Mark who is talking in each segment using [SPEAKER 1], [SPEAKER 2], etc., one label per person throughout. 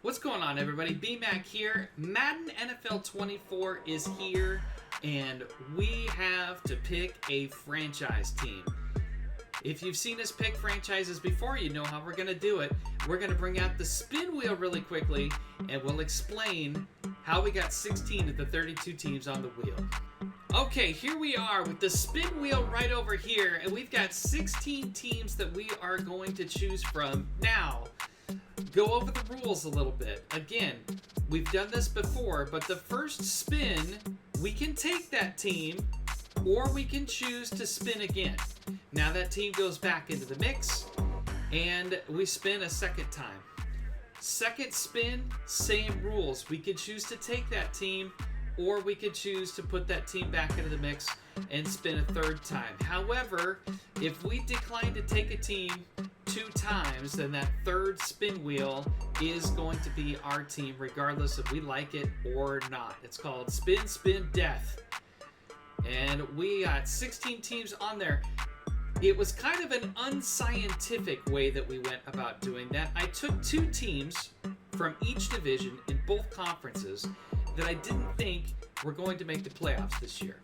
[SPEAKER 1] What's going on, everybody? B-Mac here. Madden NFL 24 is here, and we have to pick a franchise team. If you've seen us pick franchises before, you know how we're going to do it. We're going to bring out the spin wheel really quickly, and we'll explain how we got 16 of the 32 teams on the wheel. Okay, here we are with the spin wheel right over here, and we've got 16 teams that we are going to choose from. Now, go over the rules a little bit. Again, we've done this before, but the first spin, we can take that team, or we can choose to spin again. Now that team goes back into the mix, and we spin a second time. Second spin, same rules. We could choose to take that team, or we could choose to put that team back into the mix and spin a third time. However, if we decline to take a team 2 times, then that third spin wheel is going to be our team, regardless if we like it or not. It's called Spin, Spin, Death. And we got 16 teams on there. It was kind of an unscientific way that we went about doing that. I took 2 teams from each division in both conferences that I didn't think were going to make the playoffs this year.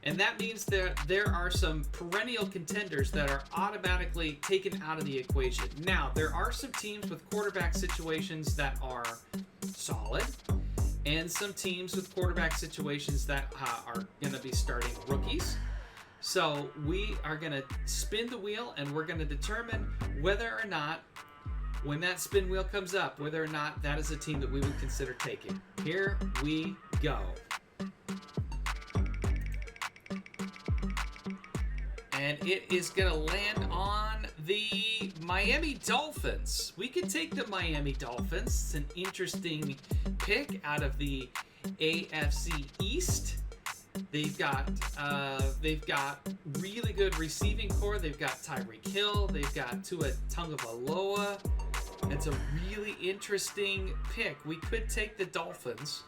[SPEAKER 1] And that means that there are some perennial contenders that are automatically taken out of the equation. Now, there are some teams with quarterback situations that are solid, and some teams with quarterback situations that are going to be starting rookies. So we are going to spin the wheel, and we're going to determine whether or not, when that spin wheel comes up, whether or not that is a team that we would consider taking. Here we go. And it is going to land on the Miami Dolphins. We could take the Miami Dolphins. It's an interesting pick out of the AFC East. They've got really good receiving core. They've got Tyreek Hill. They've got Tua Tagovailoa. It's a really interesting pick. We could take the Dolphins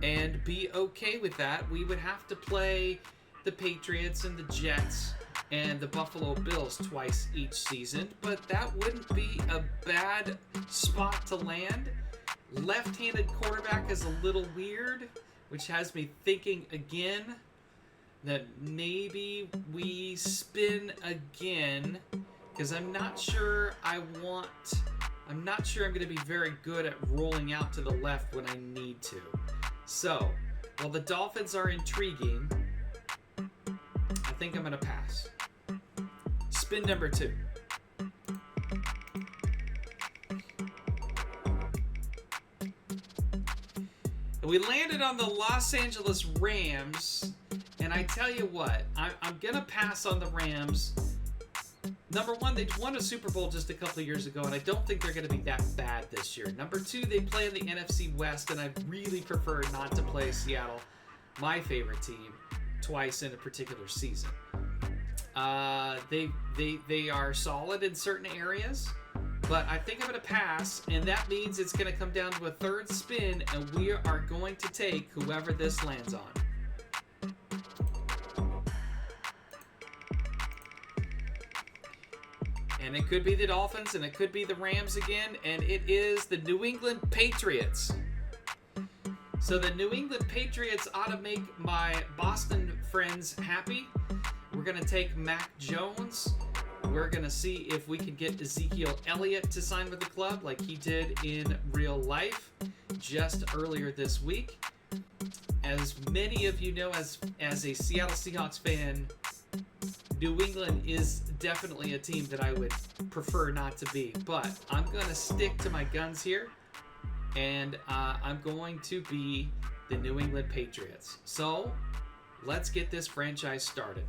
[SPEAKER 1] and be okay with that. We would have to play the Patriots and the Jets and the Buffalo Bills twice each season, but that wouldn't be a bad spot to land. Left-handed quarterback is a little weird, which has me thinking again that maybe we spin again, because I'm not sure I'm going to be very good at rolling out to the left when I need to. So, while the Dolphins are intriguing, I think I'm going to pass. Spin number 2. We landed on the Los Angeles Rams, and I tell you what, I'm going to pass on the Rams. Number 1, they won a Super Bowl just a couple of years ago, and I don't think they're going to be that bad this year. Number 2, they play in the NFC West, and I really prefer not to play Seattle, my favorite team, twice in a particular season. They are solid in certain areas, but I think I'm going to pass, and that means it's going to come down to a third spin, and we are going to take whoever this lands on. And it could be the Dolphins, and it could be the Rams again, and it is the New England Patriots. So the New England Patriots ought to make my Boston friends happy. We're going to take Mac Jones. We're going to see if we can get Ezekiel Elliott to sign with the club like he did in real life just earlier this week. As many of you know, as a Seattle Seahawks fan, New England is definitely a team that I would prefer not to be. But I'm going to stick to my guns here, and I'm going to be the New England Patriots. So let's get this franchise started.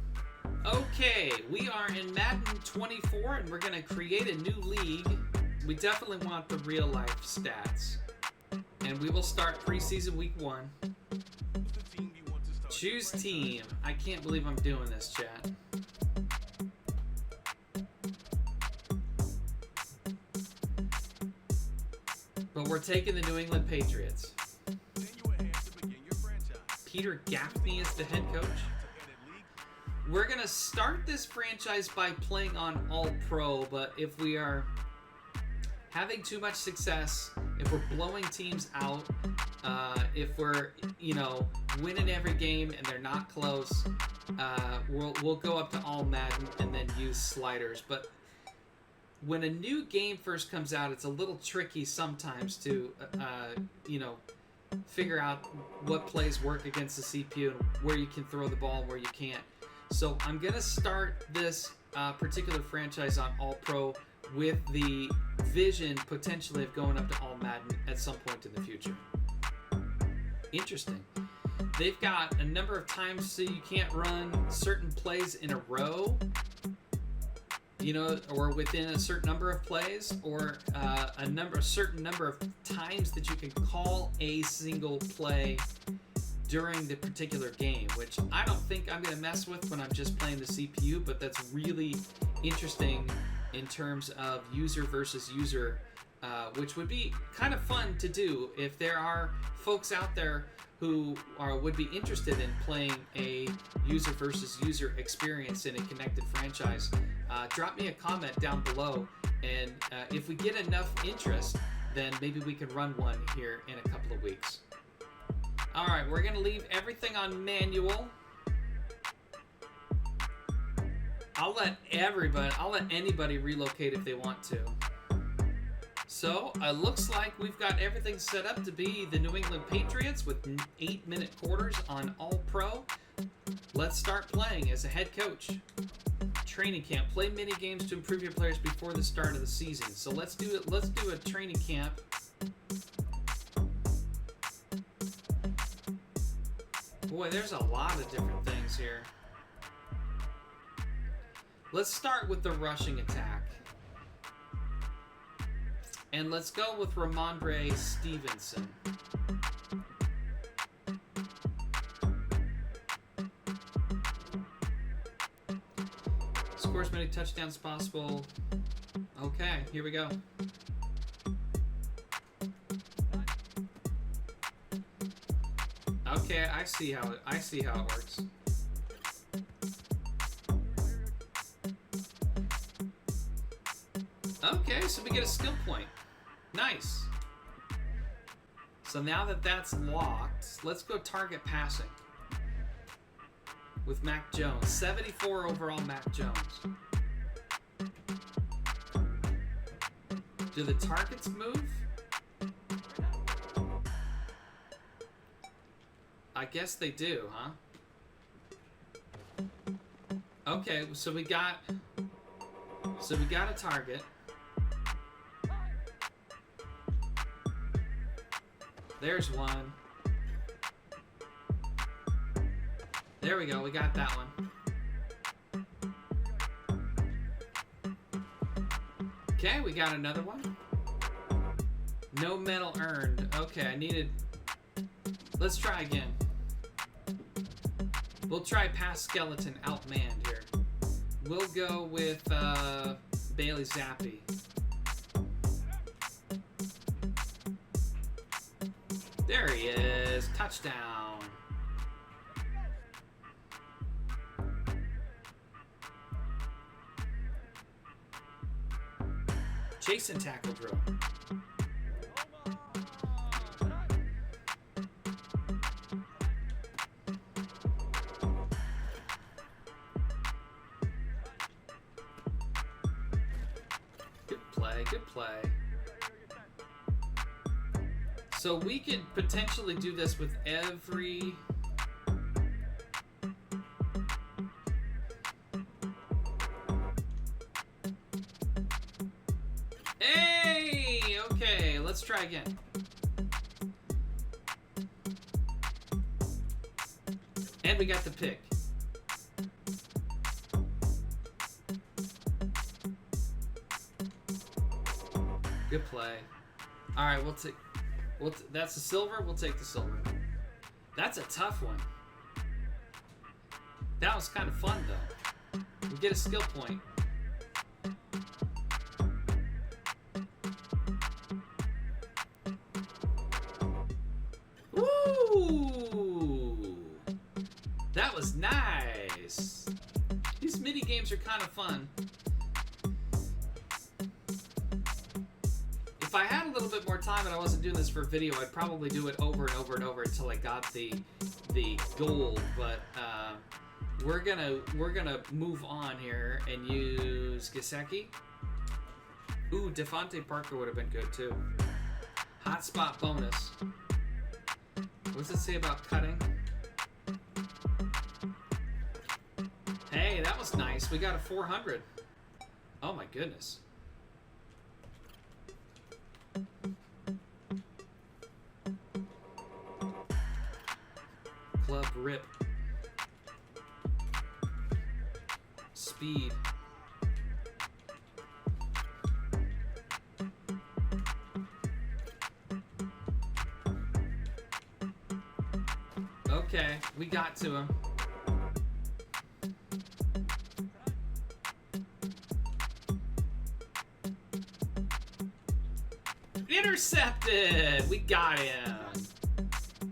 [SPEAKER 1] Okay, we are in Madden 24, and we're going to create a new league. We definitely want the real life stats. And we will start preseason week 1. Choose team. I can't believe I'm doing this, chat. But we're taking the New England Patriots. Peter Gaffney is the head coach. We're going to start this franchise by playing on All-Pro, but if we are having too much success if we're blowing teams out, if we're, winning every game and they're not close, we'll go up to all Madden and then use sliders. But when a new game first comes out, it's a little tricky sometimes to, figure out what plays work against the CPU and where you can throw the ball and where you can't. So I'm going to start this particular franchise on All Pro with the vision potentially of going up to all Madden at some point in the future. Interesting. They've got a number of times so you can't run certain plays in a row, or within a certain number of plays, or a certain number of times that you can call a single play during the particular game, which I don't think I'm going to mess with when I'm just playing the CPU, but that's really interesting in terms of user versus user, which would be kind of fun to do if there are folks out there who would be interested in playing a user versus user experience in a connected franchise. Drop me a comment down below, and if we get enough interest, then maybe we can run one here in a couple of weeks. All right, we're going to leave everything on manual. I'll let anybody relocate if they want to. So, it looks like we've got everything set up to be the New England Patriots with 8-minute quarters on All Pro. Let's start playing as a head coach. Training camp. Play mini games to improve your players before the start of the season. So let's do it. Let's do a training camp. Boy, there's a lot of different things here. Let's start with the rushing attack. And let's go with Ramondre Stevenson. Score as many touchdowns as possible. Okay, here we go. Okay, I see how it works. Okay, so we get a skill point. Nice. So now that that's locked, let's go target passing with Mac Jones. 74 overall Mac Jones. Do the targets move? I guess they do, huh? Okay, so we got a target. There's one. There we go, we got that one. Okay, we got another one. No medal earned. Okay, I needed... Let's try again. We'll try pass skeleton outmanned here. We'll go with Bailey Zappi. There he is. Touchdown. Chase and tackle drill. Good play, good play. So we could potentially do this with every... Hey! Okay, let's try again. And we got the pick. Good play. All right, we'll take... that's the silver. We'll take the silver. That's a tough one. That was kind of fun, though. We get a skill point. Woo! That was nice. These mini games are kind of fun. If If I had a little bit more time and I wasn't doing this for a video, I'd probably do it over and over and over until I got the gold. But we're gonna move on here and use Gesicki. Ooh, Devontae Parker would have been good too. Hotspot bonus. What's it say about cutting? Hey, that was nice. We got a 400. Oh my goodness. Club rip. Speed. Okay, we got to him. Intercepted! We got him.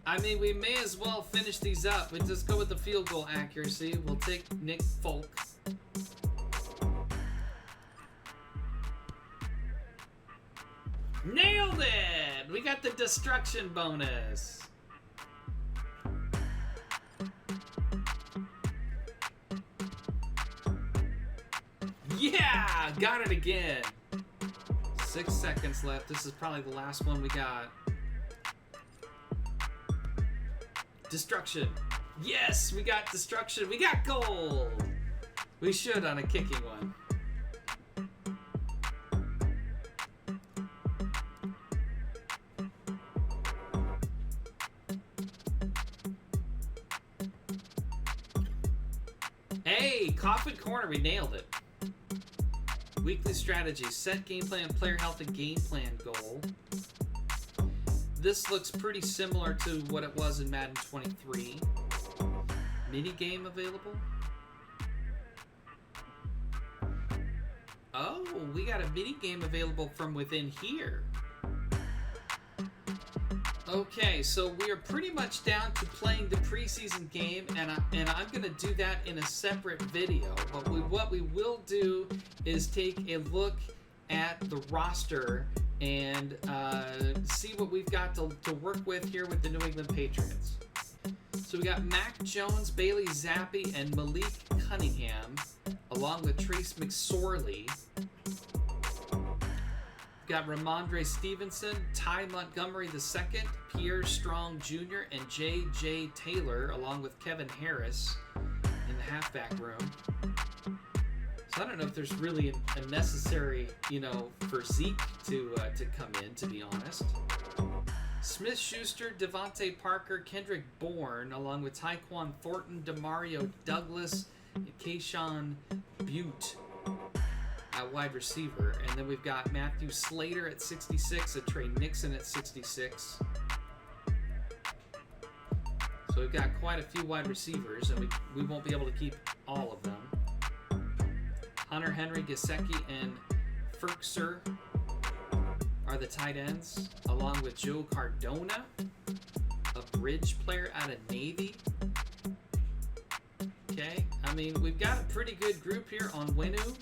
[SPEAKER 1] I mean, we may as well finish these up. We just go with the field goal accuracy. We'll take Nick Folk. Nailed it! We got the destruction bonus. Yeah! Got it again. 6 seconds left. This is probably the last one we got. Destruction. Yes, we got destruction. We got gold. We should on a kicking one. Hey, Coffin Corner. We nailed it. Weekly strategy, set game plan, player health, and game plan goal. This looks pretty similar to what it was in Madden 23. Mini game available. Oh, we got a mini game available from within here. Okay, so we are pretty much down to playing the preseason game, and I'm going to do that in a separate video. But what we will do is take a look at the roster and see what we've got to work with here with the New England Patriots. So we got Mac Jones, Bailey Zappi, and Malik Cunningham, along with Trace McSorley. We've got Ramondre Stevenson, Ty Montgomery II, Pierre Strong Jr., and J.J. Taylor, along with Kevin Harris in the halfback room. So I don't know if there's really a necessary, for Zeke to come in, to be honest. Smith-Schuster, Devontae Parker, Kendrick Bourne, along with Tyquan Thornton, Demario Douglas, and Keyshawn Butte at wide receiver. And then we've got Matthew Slater at 66 and Trey Nixon at 66. So we've got quite a few wide receivers, and we won't be able to keep all of them. Hunter Henry, Gesicki, and Ferkser are the tight ends, along with Joe Cardona, a bridge player out of Navy. Okay, I mean, we've got a pretty good group here. On Winu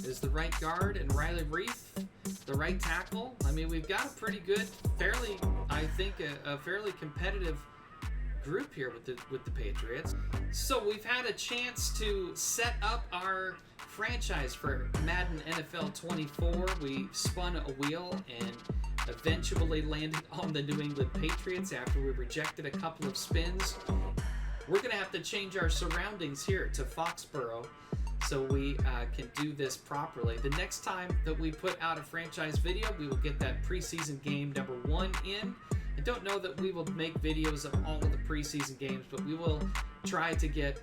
[SPEAKER 1] is the right guard, and Riley Reif, the right tackle. I mean, we've got a pretty good, a fairly competitive group here with the Patriots. So we've had a chance to set up our franchise for Madden NFL 24. We spun a wheel and eventually landed on the New England Patriots after we rejected a couple of spins. We're going to have to change our surroundings here to Foxborough so we can do this properly. The next time that we put out a franchise video, we will get that preseason game number 1 in. I don't know that we will make videos of all of the preseason games, but we will try to get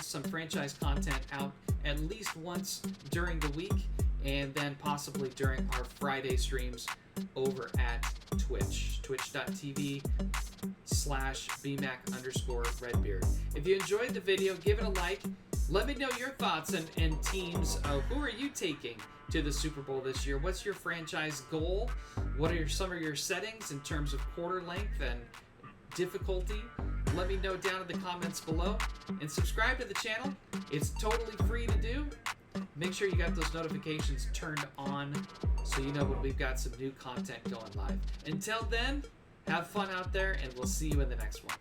[SPEAKER 1] some franchise content out at least once during the week, and then possibly during our Friday streams over at Twitch, twitch.tv/bmac_redbeard. If you enjoyed the video, give it a like. Let me know your thoughts and teams. Who are you taking to the Super Bowl this year? What's your franchise goal? What are some of your settings in terms of quarter length and difficulty? Let me know down in the comments below, and subscribe to the channel. It's totally free to do, Make sure you got those notifications turned on so you know when we've got some new content going live. Until then, have fun out there, and we'll see you in the next one.